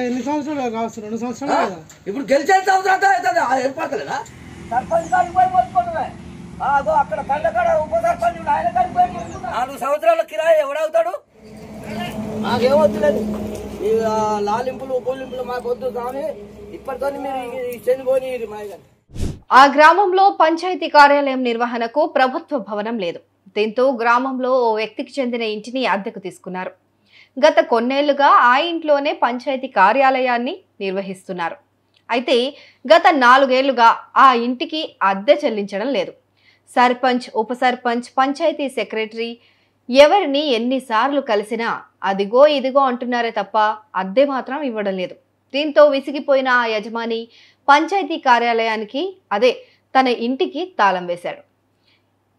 ఎన్ని సంవత్సరాలు కావచ్చు? 2 సంవత్సరాలు కదా. ఇప్పుడు గెలిచే సంవత్సరాలు అవుతుంది. ఏర్పడతలేదా? సర్పంచ్ కాడికి పోయి మొత్తుకుంటున్నా. అక్కడ కండకాడ ఉప సర్పంచ్ ఆయన కాడికి పోయి 4 సంవత్సరాల కిరాయి ఎవడవుతాడు? నాకేమొద్దులేదు. ఈ లాలింపులు బోలింపులు మాకు వద్దు కానీ ఇప్పటితో మీరు చనిపోయి మాయగాని. ఆ గ్రామంలో పంచాయతీ కార్యాలయం నిర్వహణకు ప్రభుత్వ భవనం లేదు. దీంతో గ్రామంలో ఓ వ్యక్తికి చెందిన ఇంటిని అద్దెకు తీసుకున్నారు. గత కొన్నేళ్లుగా ఆ ఇంట్లోనే పంచాయతీ కార్యాలయాన్ని నిర్వహిస్తున్నారు. అయితే గత 4 ఏళ్లుగా ఆ ఇంటికి అద్దె చెల్లించడం లేదు. సర్పంచ్, ఉప సర్పంచ్, పంచాయతీ సెక్రటరీ ఎవరిని ఎన్నిసార్లు కలిసినా అదిగో ఇదిగో అంటున్నారే తప్ప అద్దె మాత్రం ఇవ్వడం లేదు. దీంతో విసిగిపోయిన ఆ యజమాని పంచాయతీ కార్యాలయానికి, అదే తన ఇంటికి తాళం వేశాడు.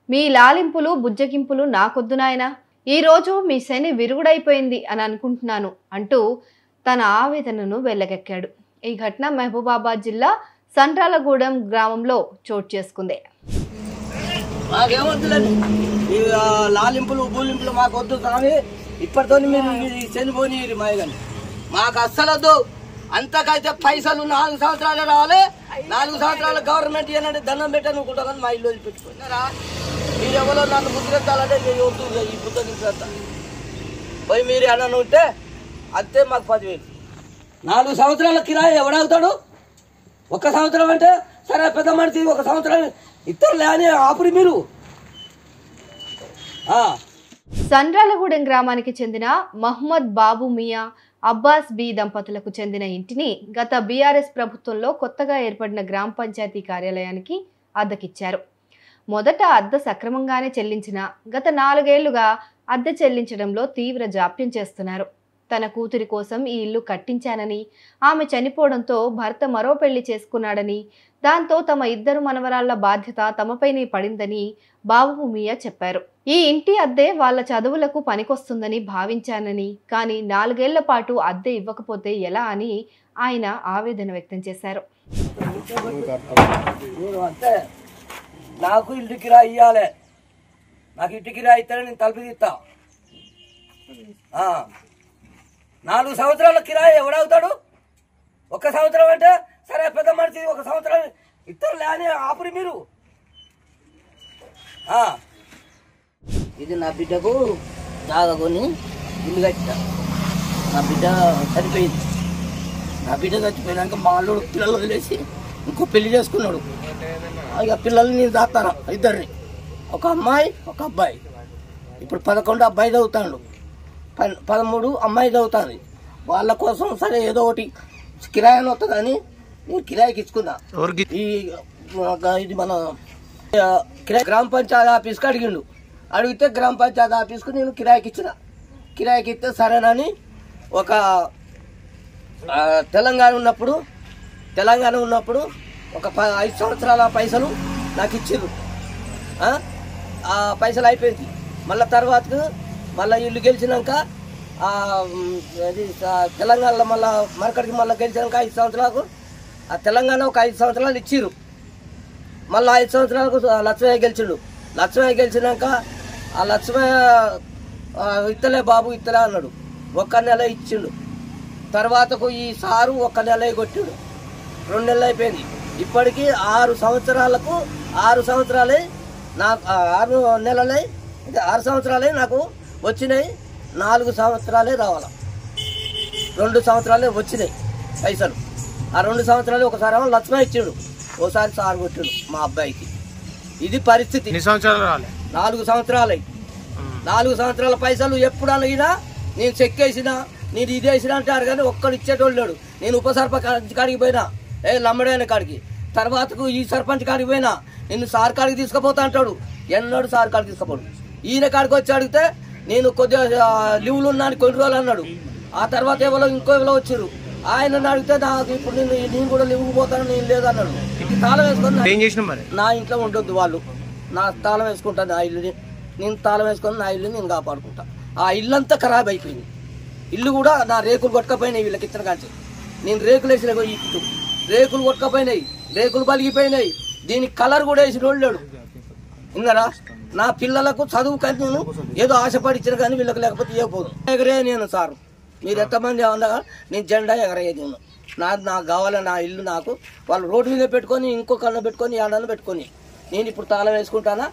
మీ లాలింపులు బుజ్జగింపులు నాకొద్దు నాయనా, ఈరోజు మీ శని విరుగుడైపోయింది అని అనుకుంటున్నాను అంటూ తన ఆవేదనను వెళ్ళగక్కాడు. ఈ ఘటన మహబూబాబాద్ జిల్లా సండ్రాలగూడెం గ్రామంలో చోటు చేసుకుంది. లాలింపులు బూలింపులు మాకు వద్దు కానీ ఇప్పటితో మీరు చనిపోయి మాయగాని. మాకు అస్సలొద్దు. అంతకైతే పైసలు 4 సంవత్సరాలు రావాలి. 4 సంవత్సరాలు గవర్నమెంట్ ఏంటంటే దండం పెట్టనుకుంటా కానీ మా ఇల్లు వదిలిపెట్టుకున్నారా? మీరు ఎవరో నన్ను ముద్రెత్తాలంటే వద్దు. ఈ బుద్ధ పోయి మీరు ఏమన్నా ఉంటే అంతే. మాకు 10,000. 4 సంవత్సరాల కిరాయి ఎవడవుతాడు? 1 సంవత్సరం అంటే సరే పెద్ద మనిషి 1 సంవత్సరం ఇద్దరులే అని ఆపురి మీరు. సండ్రాలగూడెం గ్రామానికి చెందిన మహమ్మద్ బాబు మియా, అబ్బాస్ బి దంపతులకు చెందిన ఇంటిని గత బీఆర్ఎస్ ప్రభుత్వంలో కొత్తగా ఏర్పడిన గ్రామ పంచాయతీ కార్యాలయానికి అద్దెకిచ్చారు. మొదట అద్దె సక్రమంగానే చెల్లించినా గత 4 ఏళ్లుగా అద్దె చెల్లించడంలో తీవ్ర జాప్యం చేస్తున్నారు. తన కూతురి కోసం ఈ ఇల్లు కట్టించానని, ఆమె చనిపోవడంతో భర్త మరో పెళ్లి చేసుకున్నాడని, దాంతో తమ 2 మనవరాళ్ల బాధ్యత తమపైనే పడిందని బాబు మియా చెప్పారు. ఈ ఇంటి అద్దె వాళ్ళ చదువులకు పనికొస్తుందని భావించానని, కానీ 4 ఏళ్ల పాటు అద్దె ఇవ్వకపోతే ఎలా అని ఆయన ఆవేదన వ్యక్తం చేశారు. నాకు ఇంటి కిరాయి ఇవ్వాలి. నాకు ఇంటి కిరాయి ఇస్తానే నేను తలుపు తీస్తా. 4 సంవత్సరాల కిరాయి ఎవడవుతాడు? 1 సంవత్సరం అంటే సరే పెద్ద మనిషి 1 సంవత్సరం ఇద్దరులే అని ఆపురి మీరు. ఇది నా బిడ్డకు జాగా కొని ఇల్లు కట్టా. నా బిడ్డ చనిపోయింది. నా బిడ్డ చచ్చిపోయినాక మా అల్లుడు పిల్లలు వదిలేసి ఇంకో పెళ్లి చేసుకున్నాడు. ఇక పిల్లల్ని నేను దాస్తాను 2, ఒక అమ్మాయి ఒక అబ్బాయి. ఇప్పుడు 11 అబ్బాయి చదువుతాడు, 13 అమ్మాయి చదువుతుంది. వాళ్ళ కోసం సరే ఏదో ఒకటి కిరాయి వస్తుందని నేను కిరాయికి ఇచ్చుకున్నా. ఇది మన గ్రామ పంచాయతీ ఆఫీస్కి అడిగితే గ్రామ పంచాయతీ ఆఫీస్కు నేను కిరాయికి ఇచ్చిన. కిరాయికి ఇస్తే సరేనని ఒక తెలంగాణ ఉన్నప్పుడు ఒక 5 సంవత్సరాల పైసలు నాకు ఇచ్చారు. ఆ పైసలు అయిపోయింది. మళ్ళీ తర్వాతకు మళ్ళీ ఇల్లు గెలిచినాక అది తెలంగాణలో మళ్ళీ మరకడికి మళ్ళీ గెలిచినాక 5 సంవత్సరాలకు ఆ తెలంగాణ ఒక 5 సంవత్సరాలు ఇచ్చిర్రు. మళ్ళీ 5 సంవత్సరాలకు లక్ష్మయ్య గెలిచిండు. లక్ష్మయ్య గెలిచినాక ఆ లక్ష్మయ్య ఇత్తలే బాబు ఇత్తలే అన్నాడు. 1 నెల ఇచ్చిండు. తర్వాతకు ఈ సారు 1 నెల కొట్టిండు. 2 నెలలు అయిపోయింది. ఇప్పటికీ 6 సంవత్సరాలే నాకు 6 నెలలై 6 సంవత్సరాలే నాకు వచ్చినాయి. 4 సంవత్సరాలే రావాల. 2 సంవత్సరాలే వచ్చినాయి పైసలు. ఆ 2 సంవత్సరాలు ఒకసారి ఏమో లక్ష్మయ్య ఇచ్చిండు, ఓసారి సారు కొట్టిండు మా అబ్బాయికి. ఇది పరిస్థితి. 4 సంవత్సరాలు 4 సంవత్సరాల పైసలు ఎప్పుడు అడిగినా నేను చెక్ వేసినా నేను ఇది వేసినా అంటారు కానీ ఒక్కడు ఇచ్చేటోళ్ళు లేడు. నేను ఉప సర్పంచ్ కాడికి పోయినా లమ్మడైన కాడికి, తర్వాతకు ఈ సర్పంచ్ కాడికి పోయినా నిన్ను సార్ కాడికి తీసుకుపోతా అంటాడు. ఎన్నడు సార్ కాడికి తీసుకుపోడు. ఈయన కాడికి వచ్చి అడిగితే నేను కొద్దిగా లీవులు ఉన్నాను కొన్ని రోజులు అన్నాడు. ఆ తర్వాత ఇంకో ఎవరో వచ్చారు. ఆయన అడిగితే నాకు ఇప్పుడు నేను కూడా లీవుకు పోతాను, నేను లేదన్నాడు. ఇంటి తాళం వేసుకొని నా ఇంట్లో ఉండొద్దు, వాళ్ళు నా తాళం వేసుకుంటాను. నా ఇల్లుని నేను తాళం వేసుకొని నా ఇల్లుని నేను కాపాడుకుంటా. ఆ ఇల్లు అంతా ఖరాబ్ అయిపోయింది. ఇల్లు కూడా నా రేకులు కొట్టుకపోయినాయి. వీళ్ళకి ఇచ్చిన కాంచి నేను రేకులు వేసిన ఇటు రేకులు కొట్టుకపోయినాయి, రేకులు పలిగిపోయినాయి. దీనికి కలర్ కూడా వేసిన వాళ్ళు లేడు. విన్నారా? నా పిల్లలకు చదువు కానీ నేను ఏదో ఆశపడి ఇచ్చిన కానీ వీళ్ళకి లేకపోతే ఇవ్వకపోదు. ఎగరే నేను సారు మీరు ఎంతమంది ఉండగా నేను జెండా ఎగరేది నాకు కావాలి, నా ఇల్లు నాకు. వాళ్ళు రోడ్డు మీద పెట్టుకొని ఇంకొక అన్న పెట్టుకొని ఏడన్న పెట్టుకొని నేను ఇప్పుడు తాళం వేసుకుంటానా?